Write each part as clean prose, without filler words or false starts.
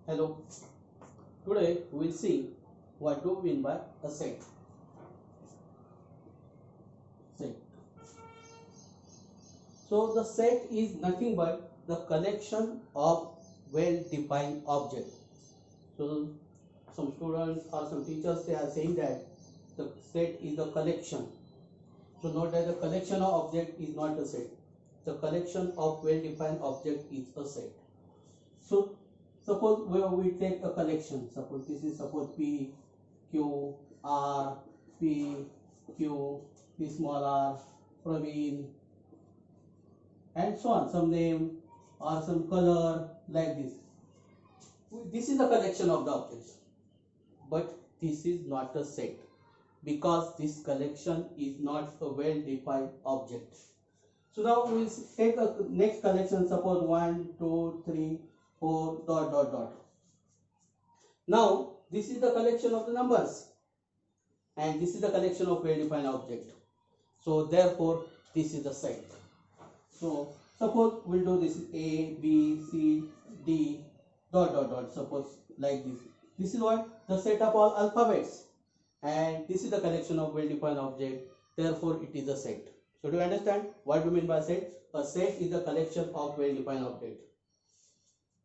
Hello, today we will see what do we mean by a set. Set. So the set is nothing but the collection of well-defined objects. So some students or some teachers they are saying that the set is a collection. So note that the collection of object is not a set. The collection of well-defined object is a set. So suppose we take a collection. Suppose this is P, Q, R, P, Q, P small r, Praveen, and so on. Some name or some color like this. This is the collection of the objects, but this is not a set because this collection is not a well-defined object. So now we will take a next collection. Suppose 1, 2, 3, 4 dot dot dot. Now this is the collection of the numbers and this is the collection of well-defined object. So therefore this is the set. So suppose we'll do this A, B, C, D dot dot dot. Suppose like this. This is what the set of all alphabets and this is the collection of well-defined object. Therefore it is a set. So do you understand what we mean by set? A set is a collection of well-defined object.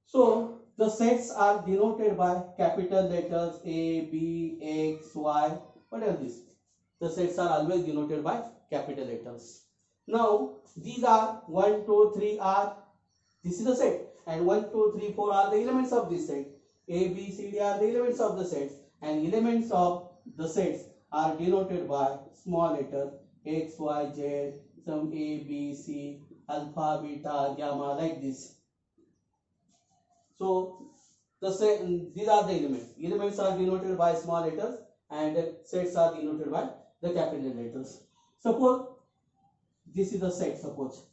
So the sets are denoted by capital letters A, B, X, Y. What are these? The sets are always denoted by capital letters. Now these are 1, 2, 3 are, this is the set, and 1, 2, 3, 4 are the elements of this set. A, B, C, D are the elements of the sets, and elements of the sets are denoted by small letter X, Y, Z, some A, B, C, alpha, beta, gamma, like this. So the set, these are the elements. Elements are denoted by small letters and sets are denoted by the capital letters. Suppose this is a set. Suppose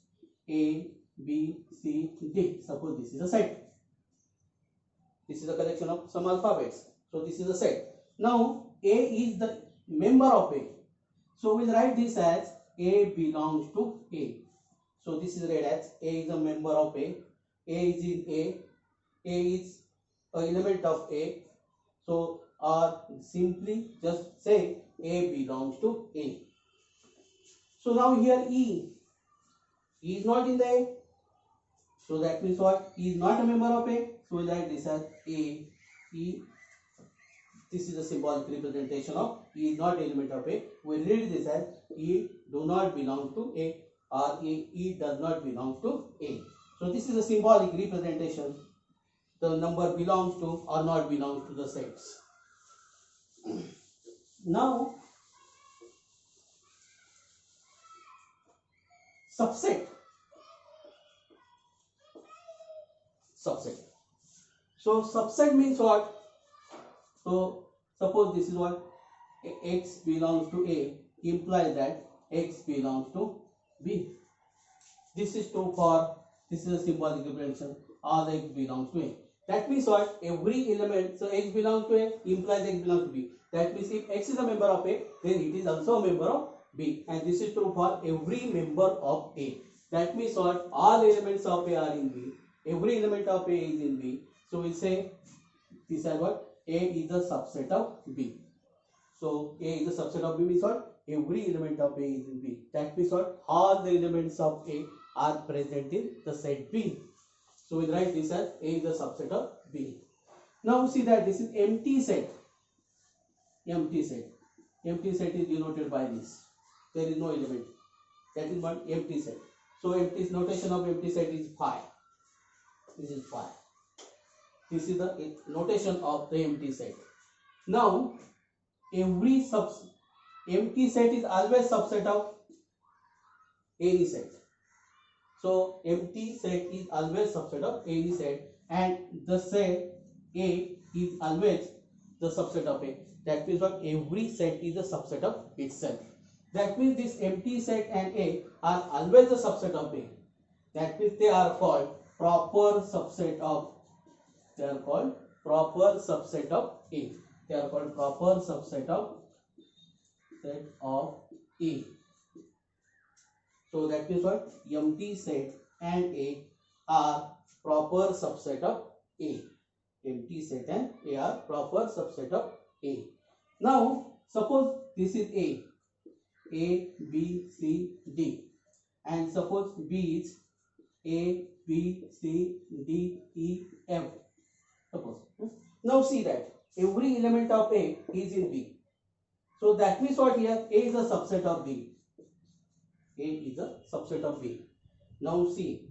A, B, C, D. Suppose this is a set. This is a collection of some alphabets. So this is a set. Now A is the member of A. So we'll write this as A belongs to A. So this is read as A is a member of A. A is in A. A is an element of A. So or simply just say A belongs to A. So now here E is not in the A. So that means what? E is not a member of A. So we write this as A, E. This is a symbolic representation of E is not element of A. We read this as E do not belong to A or E does not belong to A. So this is a symbolic representation. The number belongs to or not belongs to the sets. Now subset. Subset. So subset means what? So suppose this is what X belongs to A implies that X belongs to B. This is true for, this is a symbolic representation, all X belongs to A. That means what? Every element, so X belongs to A implies X belongs to B. That means if X is a member of A, then it is also a member of B. And this is true for every member of A. That means what? All elements of A are in B. Every element of A is in B. So we say this is what? A is a subset of B. So A is a subset of B means what? Every element of A is in B. That means what? All the elements of A are present in the set B. So we write this as A is a subset of B. Now see that this is empty set. Empty set. Empty set is denoted by this. There is no element. That is what empty set. So empty notation of empty set is phi. This is phi. This is the notation of the empty set. Now every empty set is always subset of any set. So empty set is always subset of any set and the set A is always the subset of A. That means what? Every set is a subset of itself. That means this empty set and A are always a subset of A. That means they are called proper subset of, they are called proper subset of A. They are called proper subset of A. So that means what? Empty set and A are proper subset of A. empty set and A are proper subset of A. Now suppose this is A, B, C, D, and suppose B is A, B, C, D, E, F. Suppose. Now see that every element of A is in B. So that means what here? A is a subset of B. A is a subset of B. Now see,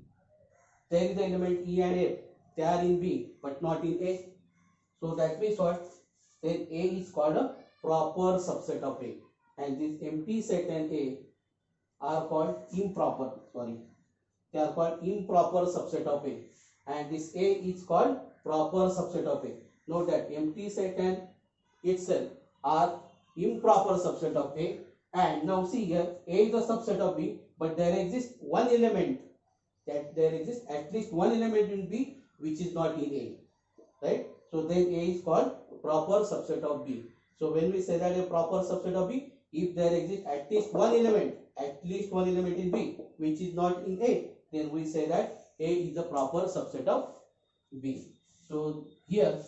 there is the element E and F. They are in B but not in A. So that means what? Then A is called a proper subset of A. And this empty set and A are called improper. They are called improper subset of A. And this A is called proper subset of A. Note that empty set and itself are improper subset of A. And now see here, A is a subset of B, but there exists one element, that there exists at least one element in B which is not in A, right? So then A is called proper subset of B. So when we say that a proper subset of B, if there exists at least one element in B which is not in A, then we say that A is a proper subset of B. So here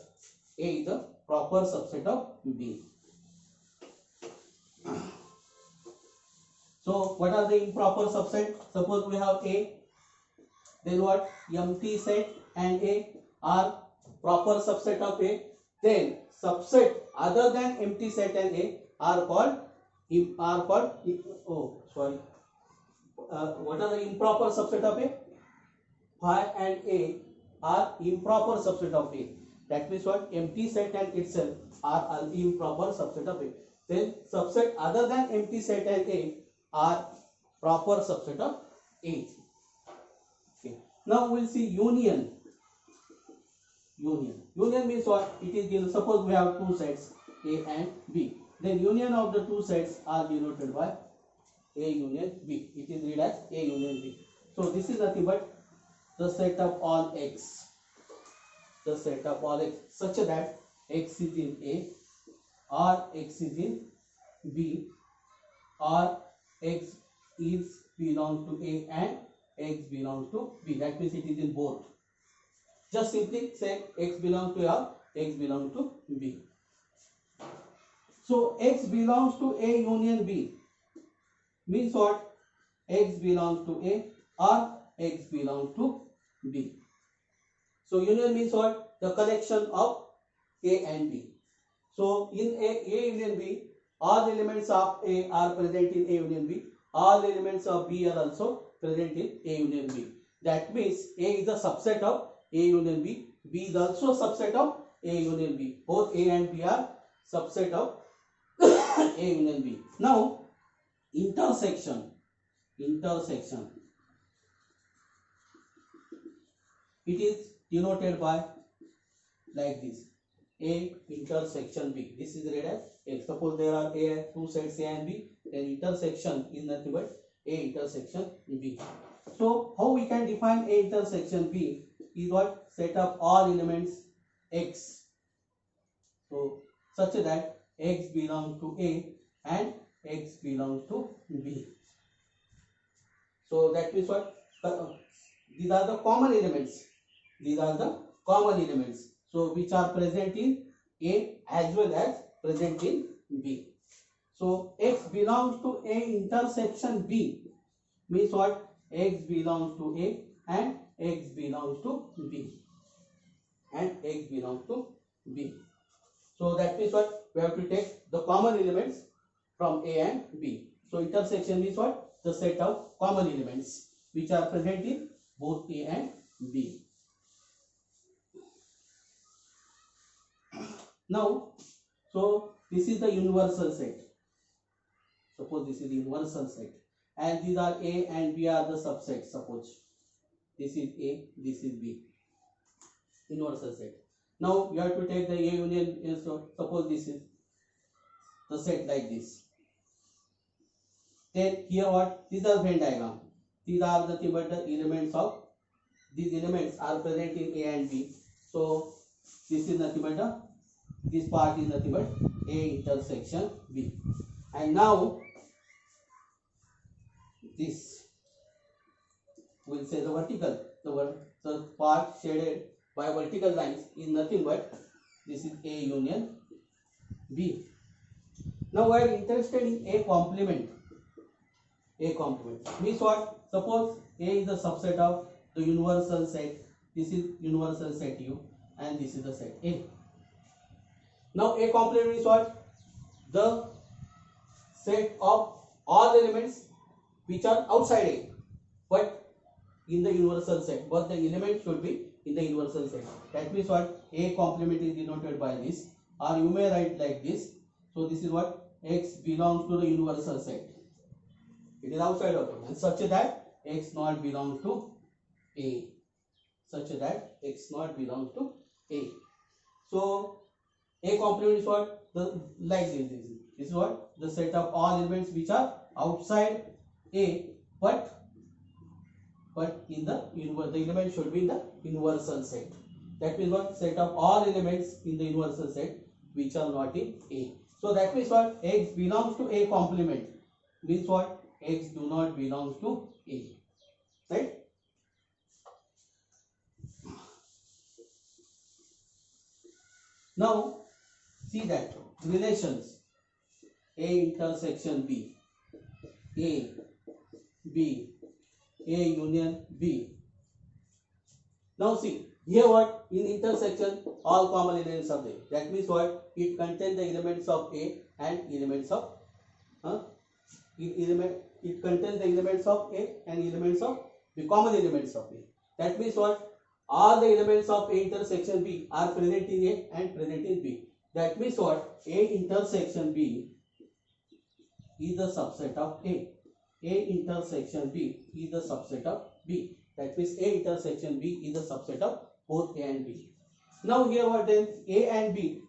A is a proper subset of B. So what are the improper subset? Suppose we have A, then what? Empty set and A are proper subset of A. Then subset other than empty set and A are called what are the improper subset of A? Phi and A are improper subset of A. That means what? Empty set and itself are an improper subset of A. Then subset other than empty set and A are proper subset of A. Okay. Now we will see union. Union means what? It is given. Suppose we have two sets A and B. Then union of the two sets are denoted by A union B. It is read as A union B. So this is nothing but the set of all X. The set of all X such that X is in A, or X is in B, or X is belong to A and X belongs to B. That means it is in both. Just simply say X belongs to A, X belongs to B. So X belongs to A union B means what? X belongs to A or X belongs to B. So union means what? The collection of A and B. So in A union B, all the elements of A are present in A union B. All the elements of B are also present in A union B. That means A is a subset of A union B. B is also a subset of A union B. Both A and B are subset of A union B. Now intersection. It is denoted by like this. A intersection B. This is read as A. Suppose there are two sets A and B, then intersection is nothing but A intersection B. So how we can define A intersection B is what? Set of all elements X. So such that X belongs to A and X belongs to B. So that means what? These are the common elements. So which are present in A as well as present in B. So X belongs to A intersection B means what? X belongs to A and X belongs to B. So that means what? We have to take the common elements from A and B. So intersection means what? The set of common elements which are present in both A and B. Now, so this is the universal set. Suppose this is the universal set, and these are A and B are the subsets. Suppose this is A, this is B. Universal set. Now you have to take the A union. So suppose this is the set like this. Then here what? These are Venn diagram. These are the elements of these elements are present in A and B. So this is nothing but this part is nothing but A intersection B. And now this will say the vertical, the part shaded by vertical lines is nothing but this is A union B. Now we are interested in A complement. A complement means what? Suppose A is the subset of the universal set. This is universal set U and this is the set A. Now A complement is what? The set of all elements which are outside A but in the universal set, but the element should be in the universal set. That means what? A complement is denoted by this, or you may write like this. So this is what? X belongs to the universal set. It is outside of A and such that X not belongs to A. Such that X not belongs to A. So A complement is what? Like this. This is what? The set of all elements which are outside A but in the element should be in the universal set. That means what? Set of all elements in the universal set which are not in A. So that means what? X belongs to A complement. Means what? X do not belong to A. Right? Now see that relations A intersection B, A, B, A union B. Now see here what? In intersection all common elements are there. That means what? It contains the elements of A and elements of it contains the elements of A and elements of the common elements of A. That means what? All the elements of A intersection B are present in A and present in B. That means what? A intersection B is the subset of A. A intersection B is the subset of B. That means A intersection B is the subset of both A and B. Now here what then? A and B.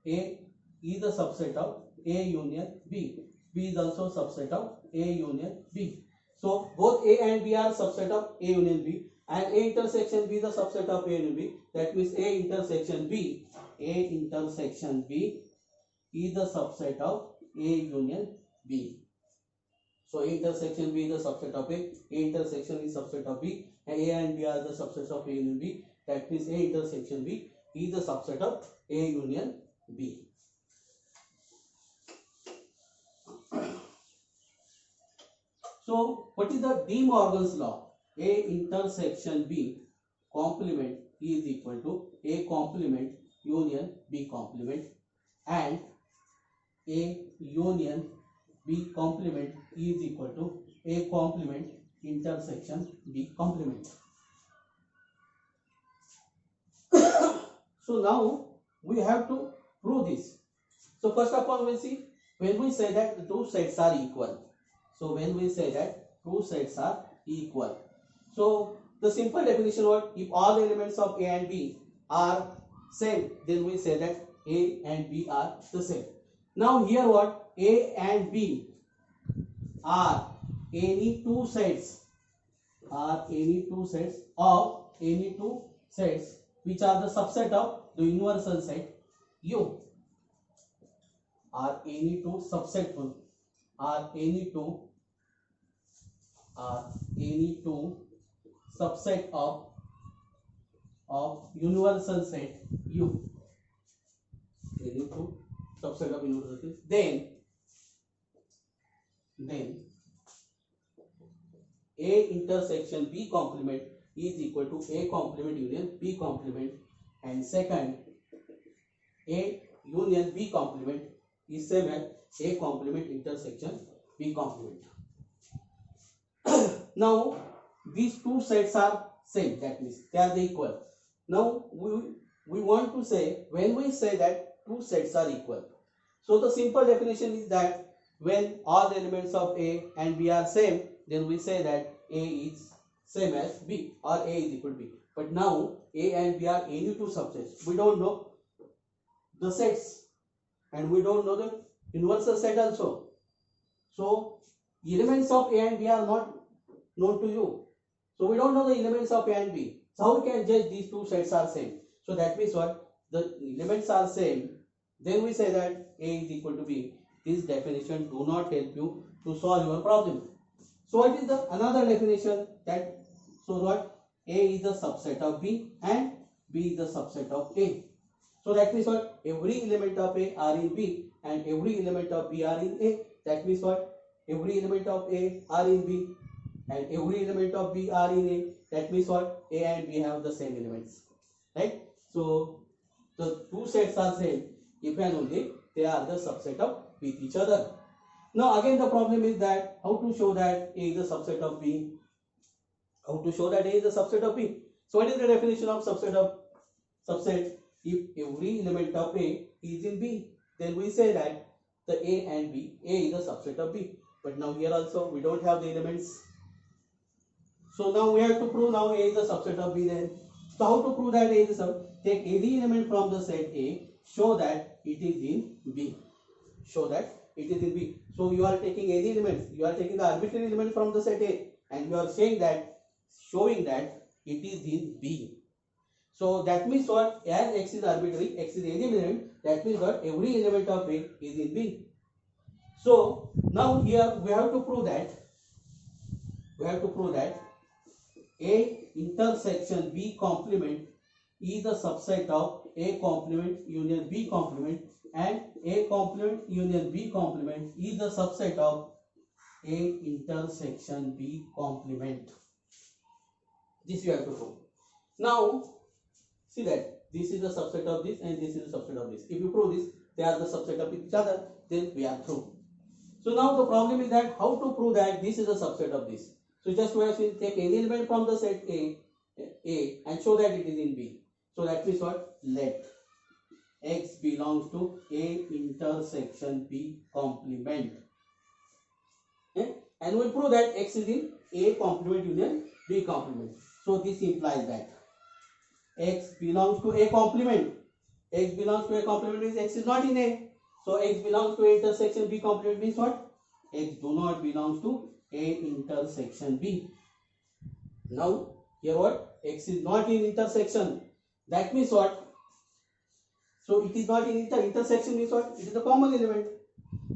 A is the subset of A union B. B is also subset of A union B. So both A and B are subset of A union B and A intersection B is the subset of A union B. That means A intersection B is the subset of A union B. So A intersection B is the subset of A intersection is subset of B, and A and B are the subsets of A union B. That means A intersection B is the subset of A union B. So what is the De Morgan's law? A intersection B complement is equal to A complement union B complement, and A union B complement is equal to A complement intersection B complement. So now we have to prove this. So first of all we see when we say that the two sets are equal. So when we say that two sets are equal. So the simple definition was if all the elements of A and B are same, then we say that A and B are the same. Now here what? A and B are any two sets of any two sets which are the subset of the universal set U, are any two subset subset of universal set U, any two subset of universal set, then A intersection B complement is equal to A complement union B complement, and second A union B complement is same as A complement intersection B complement. Now these two sets are same, that means they are equal. Now we want to say when we say that two sets are equal, so the simple definition is that when all the elements of A and B are same, then we say that A is same as B or A is equal to B. But now A and B are any two subsets. We don't know the sets and we don't know the universal set also. So elements of A and B are not known to you. So we don't know the elements of A and B. So how we can judge these two sets are same? So that means what? The elements are same. Then we say that A is equal to B. This definition do not help you to solve your problem. So what is the another definition? That so what? A is the subset of B and B is the subset of A. So that means what? Every element of A are in B and every element of B are in A. That means what? Every element of A are in B and every element of B are in A. That means what? A and B have the same elements, right? So the two sets are same if and only they are the subset of with each other. Now again the problem is that how to show that A is a subset of B. How to show that A is a subset of B? So what is the definition of subset of subset? If every element of A is in B, then we say that the A and B, A is a subset of B. But now here also we don't have the elements. So now we have to prove now A is a subset of B then. So how to prove that A is a subset? Take any element from the set A, show that it is in B. Show that it is in B. So you are taking any elements, you are taking the arbitrary element from the set A and you are saying that, showing that it is in B. So that means what? As X is arbitrary, X is any element, that means what? Every element of A is in B. So now here we have to prove that, A intersection B complement is the subset of A complement union B complement and A complement union B complement is the subset of A intersection B complement. This you have to prove. Now see that this is the subset of this and this is the subset of this. If you prove this, they are the subset of each other, then we are through. So now the problem is that how to prove that this is a subset of this. So just we have to take any element from the set A and show that it is in B. So that means what? Let X belongs to A intersection B complement. Okay? And we will prove that X is in A complement union B complement. So this implies that X belongs to A complement. X belongs to A complement means X is not in A. So X belongs to A intersection B complement means what? X do not belongs to A intersection B. Now here what? X is not in intersection. That means what? So it is not in intersection means what? It is a common element.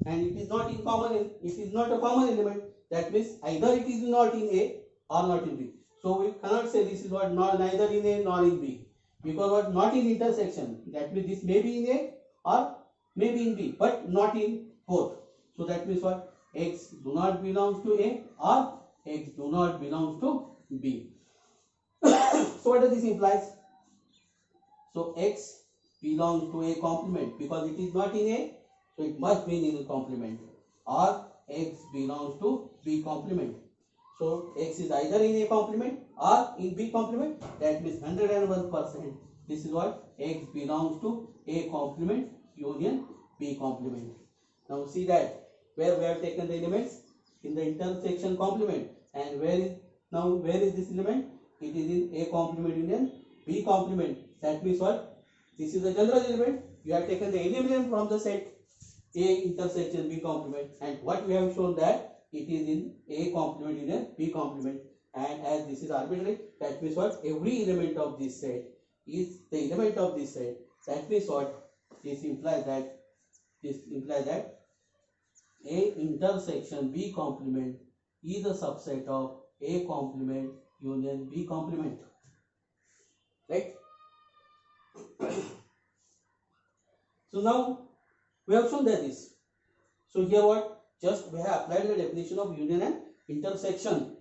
And it is not in common, it is not a common element. That means either it is not in A or not in B. So we cannot say this is what, neither in A nor in B. Because what? Not in intersection. That means this may be in A or may be in B, but not in both. So that means what? X do not belongs to A or X do not belongs to B. So what does this implies? So X belongs to A complement because it is not in A, so it must be in a complement, or X belongs to B complement. So X is either in A complement or in B complement. That means 101%. This is what? X belongs to A complement union B complement. Now see that where we have taken the elements in the intersection complement, and where is this element? It is in A complement union B complement. That means what? This is the general element. You have taken the element from the set A intersection B complement, and what we have shown that it is in A complement union B complement. And as this is arbitrary, that means what? Every element of this set is the element of this set. That means what? This implies that A intersection B complement is a subset of A complement union B complement. Right? So now we have shown that this. So here what? Just we have applied the definition of union and intersection.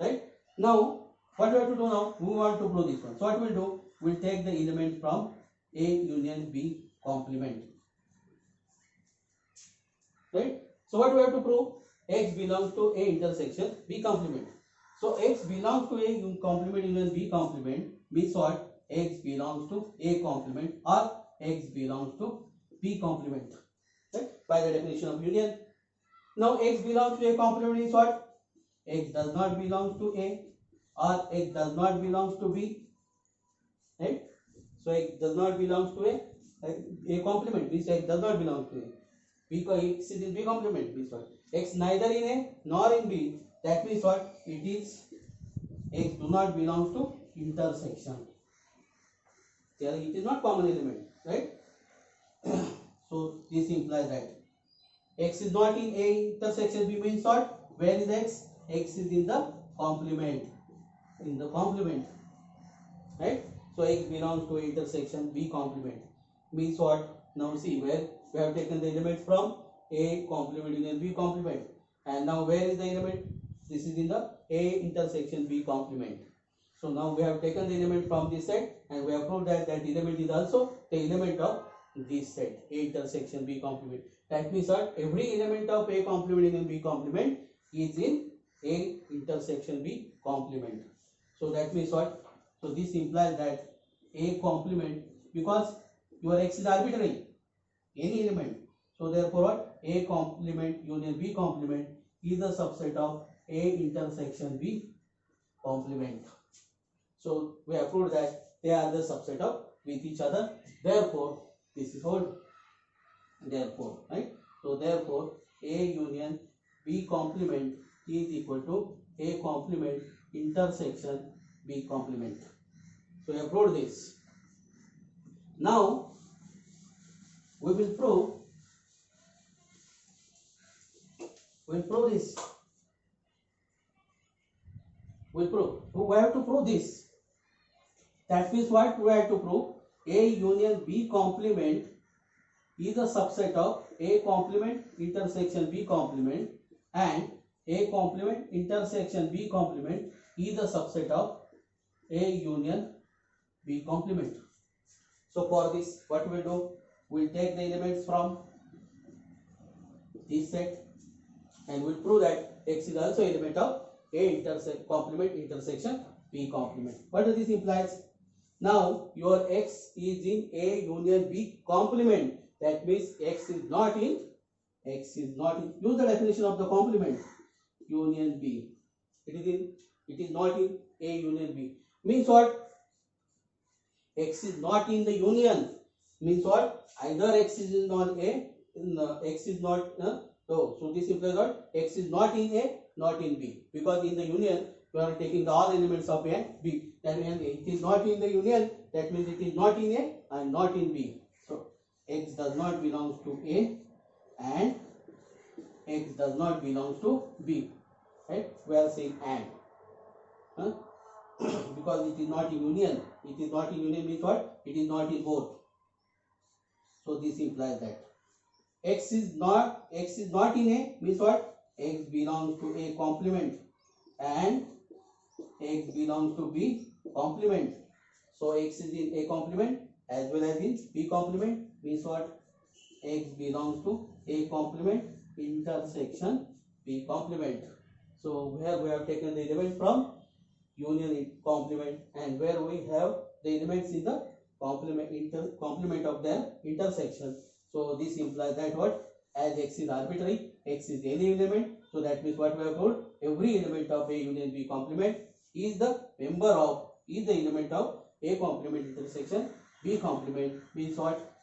Right? Now what we have to do now? We want to prove this one. So what we'll do? We'll take the element from A union B complement. Right? So what we have to prove? X belongs to A intersection B complement. So X belongs to A complement union B complement means what? X belongs to A complement or X belongs to B complement. Right? By the definition of union. Now X belongs to A complement means what? X does not belong to A or X does not belong to B. Right? So X does not belong to A complement means X does not belong to A. Because X is in B complement means what? X neither in A nor in B. That means what? It is X do not belong to intersection. There it is not common element, right? So this implies that X is not in A intersection B means what? Where is X? X is in the complement. In the complement. Right? So X belongs to A intersection B complement. Means what? Now see, where we have taken the elements from A complement union B complement, and now where is the element? This is in the A intersection B complement. So now we have taken the element from this set and we have proved that that element is also the element of this set A intersection B complement. That means that every element of A complement union B complement is in A intersection B complement. So that means what? So this implies that A complement, because your X is arbitrary, any element. So therefore what? A complement union B complement is a subset of A intersection B complement. So we have proved that they are the subset of with each other. Therefore, this is whole. Therefore, right? So therefore, A union B complement is equal to A complement intersection B complement. So we have proved this. Now we will prove this. We have to prove this. That means what we have to prove? A union B complement is a subset of A complement intersection B complement, and A complement intersection B complement is a subset of A union B complement. So for this, what we will do? We will take the elements from this set and we will prove that X is also element of A complement intersection B complement. What does this implies? Now your X is in A union B complement. That means X is not in. Use the definition of the complement. Union B. It is not in A union B. Means what? X is not in the union. Means what? Either X is not A, X is not. So this implies what? X is not in A, not in B. Because in the union, we are taking all elements of A and B. That means it is not in the union. That means it is not in A and not in B. So X does not belong to A and X does not belong to B. Right? We are saying and. Because it is not in union. It is not in union means what? It is not in both. So this implies that X is not in A means what? X belongs to A complement and X belongs to B complement. So X is in A complement as well as in B complement means what? X belongs to A complement intersection B complement. So where we have taken the element from union complement and where we have the elements in the complement of their intersection. So this implies that what? As X is arbitrary, X is any element. So that means what we have told, every element of A union B complement is the element of A complement intersection B complement. Means what?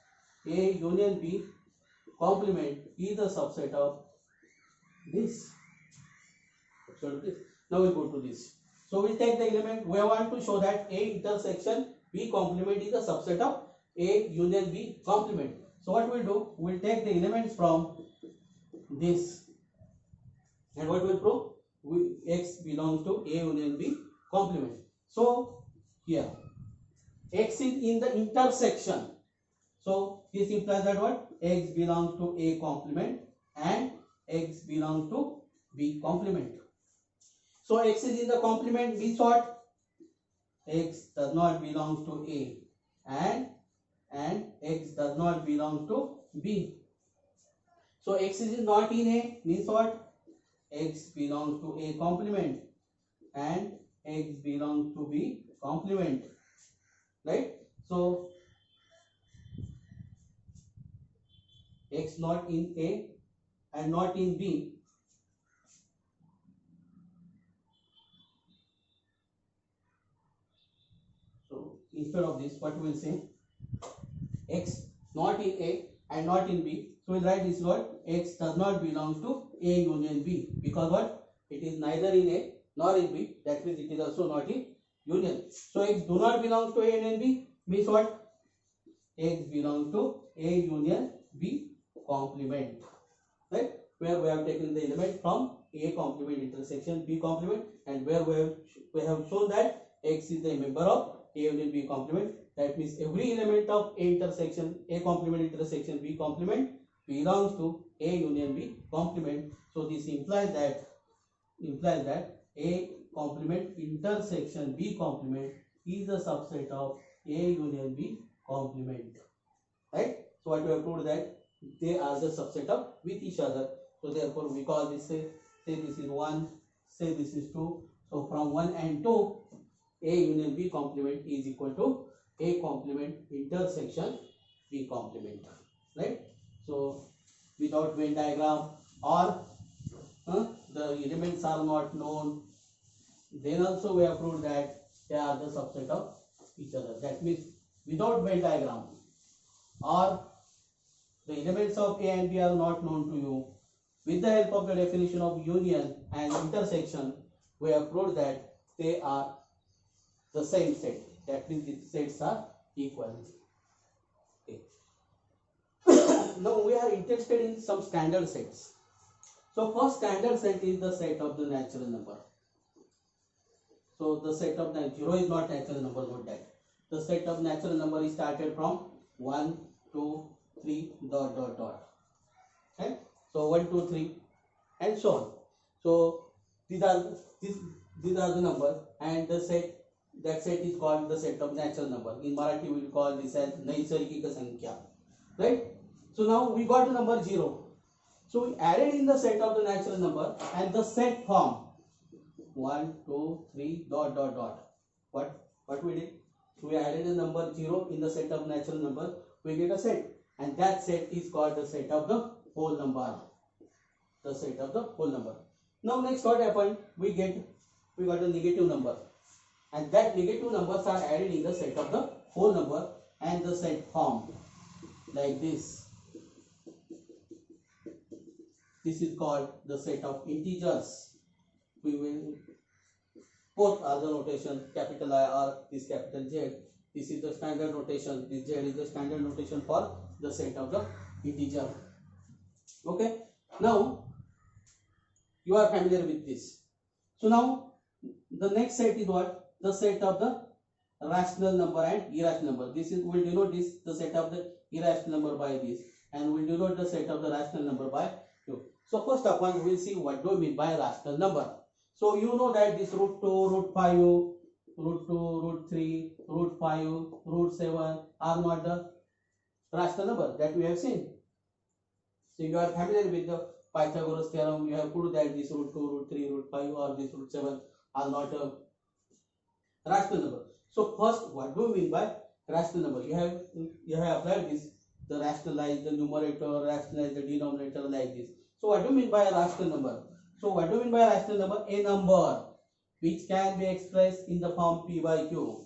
A union B complement is the subset of this. Now we go to this. So we take the element. We want to show that A intersection B complement is a subset of A union B complement. So what we'll do? We'll take the elements from this, and what we'll prove? X belongs to A union B complement. So here X is in the intersection. So this implies that what? X belongs to A complement and X belongs to B complement. So X is in the complement means what? X does not belong to A and X does not belong to B. So X is not in A means what? X belongs to A complement and X belongs to B complement. Right? So X not in A and not in B. So instead of this, what we will say? X not in A and not in B. So we will write this word X does not belong to A union B, because what? It is neither in A nor in B. That means it is also not in union. So X do not belong to A union B means what? X belongs to A union B complement. Right? Where we have taken the element from A complement intersection B complement, and where we have shown that X is a member of A union B complement. That means every element of A intersection, A complement intersection B complement belongs to A union B complement. So this implies that A complement intersection B complement is a subset of A union B complement. Right? So what we have proved that they are the subset of with each other. So therefore we call this, say this is 1, say this is 2. So from 1 and 2, A union B complement is equal to A complement intersection B complement. Right? So without Venn diagram or the elements are not known, then also we have proved that they are the subset of each other. That means without Venn diagram or the elements of A and B are not known to you, with the help of the definition of union and intersection, we have proved that they are the same set. That means the sets are equal. Okay. Now we are interested in some standard sets. So first standard set is the set of the natural number. So the set of the 0 is not natural number, note that. The set of natural number is started from 1, 2, 3, dot, dot, dot. Okay? So 1, 2, 3 and so on. So these are the numbers, and the set, that set is called the set of natural number. In Marathi we will call this as Naisargika Sankhya. Right? So now we got the number 0. So we added in the set of the natural number and the set form 1, 2, 3, dot, dot, dot. What we did? So we added the number 0 in the set of natural number, we get a set, and that set is called the set of the whole number. The set of the whole number. Now next what happened? We got a negative number, and that negative numbers are added in the set of the whole number, and the set form like this. This is called the set of integers. We will, both are the notation, capital I or this capital Z. This is the standard notation. This Z is the standard notation for the set of the integer. Okay. Now you are familiar with this. So now the next set is what? The set of the rational number and irrational number. This is, we will denote this, the set of the irrational number by this, and we will denote the set of the rational number by Q. So first of all we will see what do we mean by rational number. So you know that this root 2, root 5, root 2, root 3, root 5, root 7 are not the rational number that we have seen. So you are familiar with the Pythagoras theorem. You have proved that this root 2, root 3, root 5 or this root 7 are not a rational number. So first, what do we mean by rational number? You have applied this, the rationalize the numerator, rationalize the denominator like this. So what do you mean by a rational number? So what do you mean by a rational number? A number which can be expressed in the form P by Q.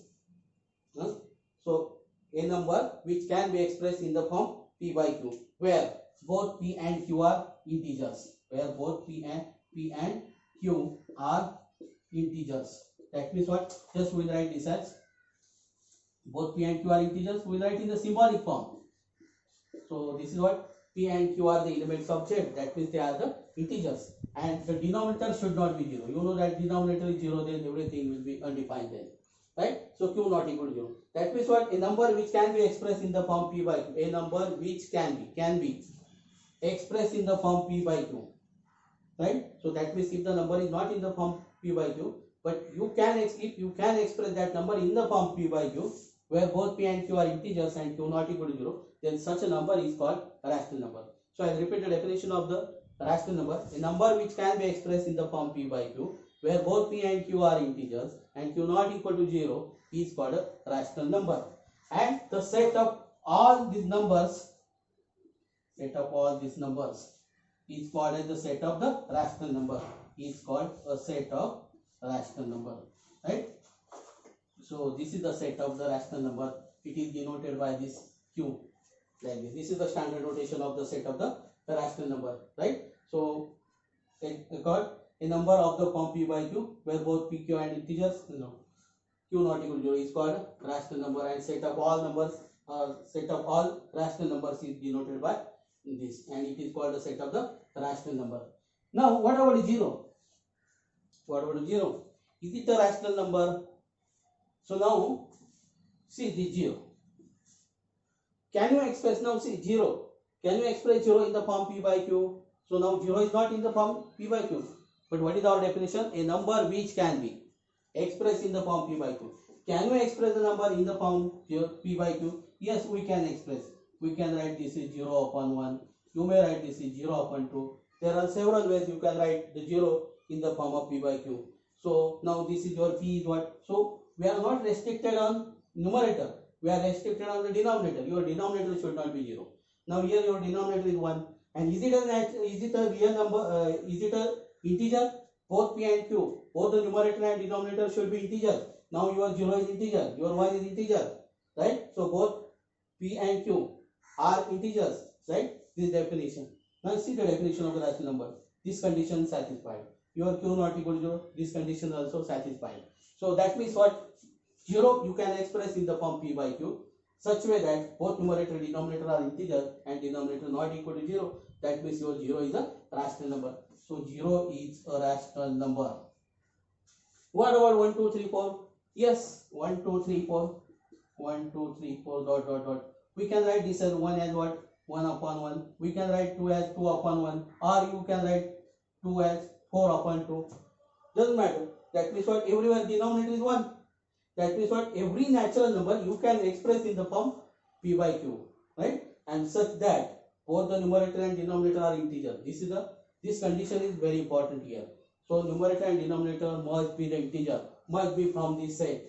So a number which can be expressed in the form P by Q, where both P and Q are integers. Where both P and Q are integers. That means what? Just we will write this as both P and Q are integers. We will write in the symbolic form. So this is what? P and Q are the elements of Z. That means they are the integers. And the denominator should not be 0. You know that denominator is 0, then everything will be undefined then. Right? So Q not equal to 0. That means what? A number which can be expressed in the form P by Q. A number which can be expressed in the form P by Q. Right? So that means if the number is not in the form P by Q, but if you can express that number in the form P by Q, where both P and Q are integers and Q not equal to 0, then such a number is called a rational number. So I will repeat the definition of the rational number. A number which can be expressed in the form P by Q, where both P and Q are integers and Q not equal to 0 is called a rational number. And the set of all these numbers is called as the set of the rational number. Is called a set of rational number. Right? So this is the set of the rational number. It is denoted by this Q like this. This is the standard notation of the set of the rational number. Right? So called a number of the form P by Q, where both P, Q and integers, Q not equal to 0 is called rational number, and set of all numbers, set of all rational numbers is denoted by this, and it is called the set of the rational number. Now what about 0? What about 0? Is it a rational number? So now see the 0. Can you express now? See 0. Can you express 0 in the form p by q? So now 0 is not in the form p by q. But what is our definition? A number which can be expressed in the form p by q. Can you express the number in the form p by q? Yes, we can express. We can write this is 0 upon 1. You may write this is 0 upon 2. There are several ways you can write the 0 in the form of p by q. So now this is your p is what? So we are not restricted on numerator. We are restricted on the denominator. Your denominator should not be 0. Now here your denominator is 1. And is it a real number? Is it a integer? Both p and q, both the numerator and denominator should be integer. Now your 0 is integer, your 1 is integer, right? So both p and q are integers, right? This definition. Now see the definition of the rational number. This condition satisfied. Your q not equal to 0. This condition also satisfied. So that means what? 0 you can express in the form p by q such way that both numerator and denominator are integer and denominator not equal to 0. That means your 0 is a rational number. So 0 is a rational number. What about 1, 2, 3, 4? Yes, 1, 2, 3, 4. 1, 2, 3, 4 dot dot dot. We can write this as 1 as what? 1 upon 1. We can write 2 as 2 upon 1. Or you can write 2 as 4 upon 2. Doesn't matter. That means what? Everywhere denominator is 1. That means what? Every natural number you can express in the form p by q, right? And such that both the numerator and denominator are integer. This condition is very important here. So numerator and denominator must be the integer, must be from this set,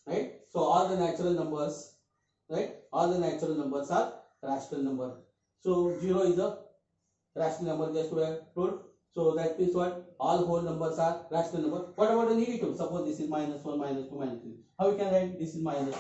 right? So all the natural numbers, right? All the natural numbers are rational number. So 0 is a rational number, just we have told. So that means what? All whole numbers are rational number. What about the negative? Suppose this is -1, -2, -3. How we can write this is -1,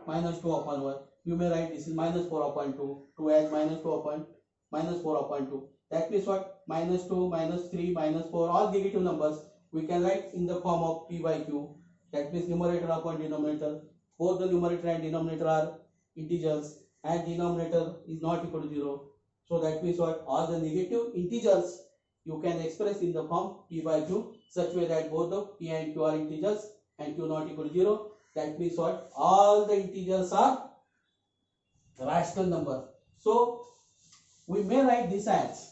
-2 upon 1. You may write this is -4 upon 2. 2 as -2 upon -4 upon 2. That means what? -2, -3, -4, all negative numbers we can write in the form of p by q. That means numerator upon denominator. Both the numerator and denominator are integers and denominator is not equal to 0. So that means what? All the negative integers you can express in the form p by q such way that both the p and q are integers and q not equal to 0. That means what? All the integers are rational number. So we may write this as,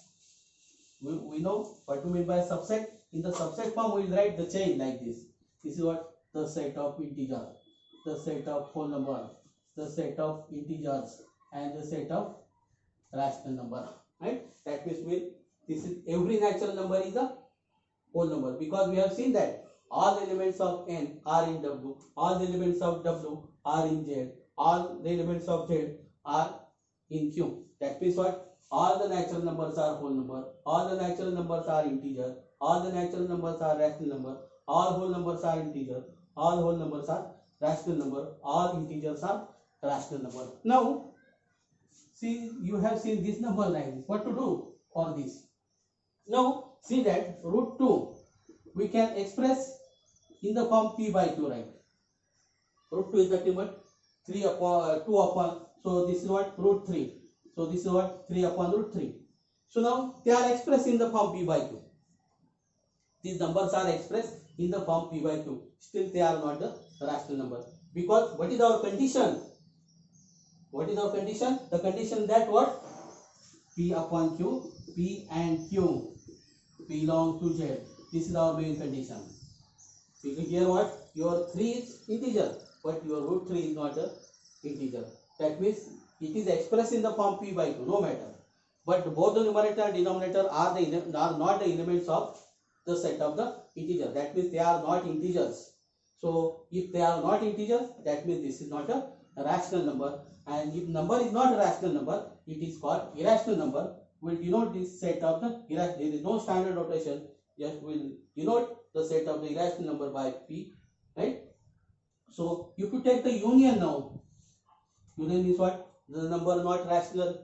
we know what to mean by subset. In the subset form we will write the chain like this. This is what? The set of integer, the set of whole number, the set of integers and the set of rational number, right? That means this is every natural number is a whole number, because we have seen that all the elements of n are in W, all the elements of W are in Z, all the elements of Z are in Q. That means what? All the natural numbers are whole number, all the natural numbers are integer, all the natural numbers are rational number, all whole numbers are integer, all whole numbers are rational number, all integers are rational number. Now see, you have seen this number like this. What to do for this? Now see that root 2 we can express in the form p by q, right? Root 2 is nothing but 3 upon 2 upon, so this is what? Root 3. So this is what? 3 upon root 3. So now they are expressed in the form p by q. These numbers are expressed in the form p by q. Still they are not the rational number, because what is our condition? What is our condition? The condition that what? P upon q, p and q belong to Z. This is our main condition. Because here what? Your 3 is integer, but your root 3 is not a integer. That means it is expressed in the form p by q, no matter. But both the numerator and denominator are not the elements of the set of the integer. That means they are not integers. So if they are not integers, that means this is not a rational number. And if number is not a rational number, it is called irrational number. We'll denote this set of the irrational. There is no standard notation. Just we'll denote the set of the irrational number by p, right? So if you take the union now, union is what? The number not rational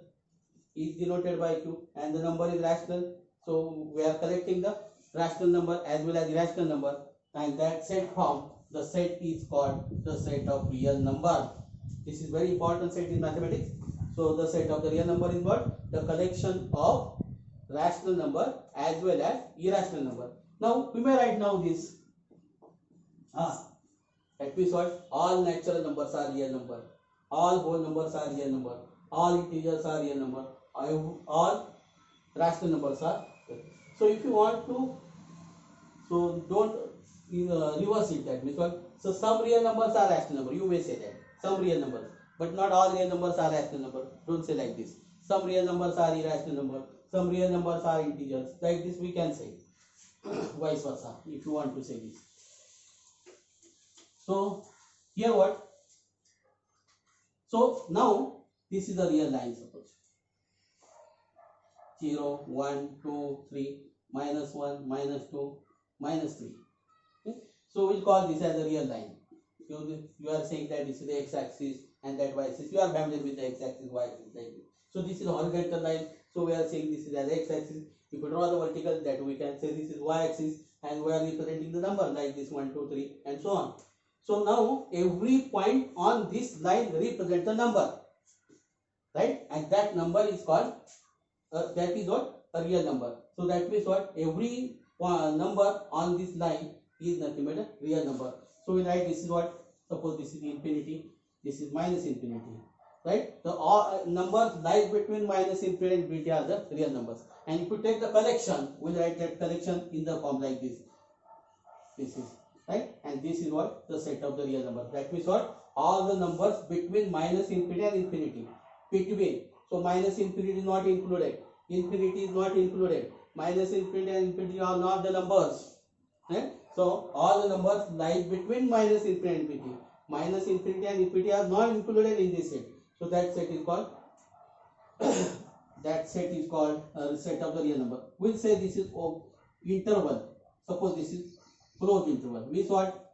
is denoted by q, and the number is rational. So we are collecting the rational number as well as irrational number, and that set form, the set is called the set of real number. This is very important set in mathematics. So the set of the real number is what? The collection of rational number as well as irrational number. Now we may write now this That means what? All natural numbers are real number. All whole numbers are real number. All integers are real number. All rational numbers are real. So if you want to, so don't reverse it. That means what? So some real numbers are rational number. You may say that some real numbers, but not all real numbers are rational number. Don't say like this. Some real numbers are irrational number. Some real numbers are integers. Like this we can say. Vice versa. If you want to say this. So here what? So now this is a real line, suppose 0, 1, 2, 3, minus 1, minus 2, minus 3. Okay? So we'll call this as a real line. You are saying that this is the x-axis and that y-axis. You are familiar with the x-axis, y-axis like this. So this is a horizontal line. So we are saying this is as x-axis. If we draw the vertical, that we can say this is y-axis, and we are representing the number like this 1, 2, 3, and so on. So now every point on this line represents a number, right? And that number is called, that is what? A real number. So that means what? Every number on this line is nothing but a real number. So we write this is what? Suppose this is infinity, this is minus infinity, right? The all numbers lies between minus infinity and infinity are the real numbers. And if you take the collection, we'll write that collection in the form like this. This is right, and this is what? The set of the real number. That means what? All the numbers between minus infinity and infinity. Between. So minus infinity is not included. Infinity is not included. Minus infinity and infinity are not the numbers. Right? So all the numbers lie between minus infinity and infinity. Minus infinity and infinity are not included in this set. So that set is called that set is called set of the real number. We'll say this is interval. Suppose this is closed interval. Means what?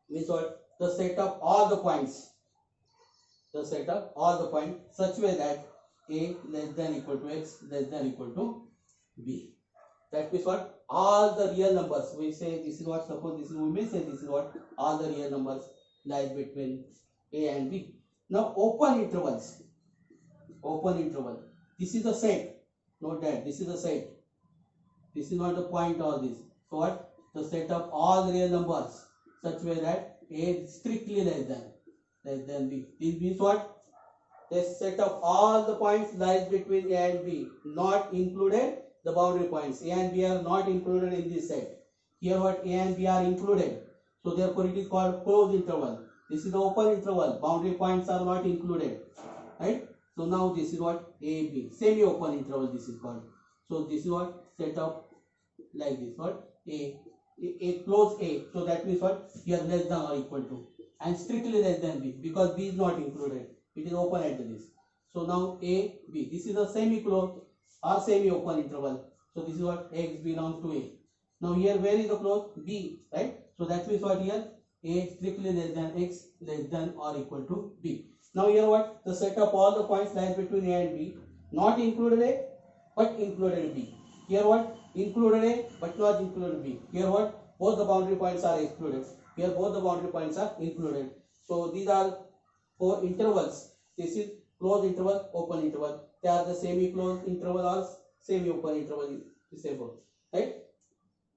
Means what? The set of all the points. The set of all the points such way that a less than equal to x less than equal to b. That means what? All the real numbers. We say this is what? Suppose this is, we may say this is what? All the real numbers lie between a and b. Now open intervals. Open interval. This is the set. Note that this is the set. This is not the point or this. So what? The set of all real numbers such way that a is strictly less than b. This means what? The set of all the points lies between a and b, not included the boundary points. A and b are not included in this set. Here what? A and b are included. So therefore it is called closed interval. This is the open interval. Boundary points are not included. Right? So now this is what? A, B. Semi-open interval this is called. So this is what? Set of like this. What? A close A. So that means what? Here less than or equal to. And strictly less than B. Because B is not included. It is open at this. So now A, B. This is a semi-closed or semi-open interval. So this is what? X belongs to A. Now here where is the close? B. Right? So that means what here? A strictly less than X less than or equal to B. Now here what? The set of all the points lies between A and B. Not included A but included B. Here what? Included A but not included B. Here what? Both the boundary points are excluded. Here both the boundary points are included. So these are 4 intervals. This is closed interval, open interval. They are the semi-closed interval or semi-open interval. Disabled. Right?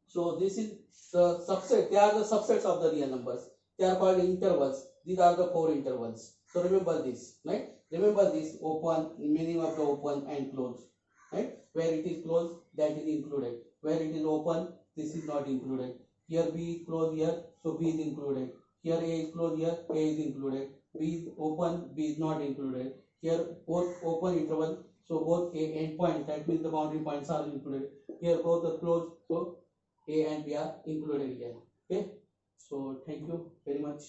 So this is the subset. They are the subsets of the real numbers. They are called intervals. These are the 4 intervals. So remember this, right? Remember this open, meaning of the open and closed, right? Where it is closed, that is included. Where it is open, this is not included. Here B is closed here, so B is included. Here A is closed here, A is included. B is open, B is not included. Here both open interval, so both A and point, that means the boundary points are included. Here both are closed, so A and B are included here. Okay. So thank you very much.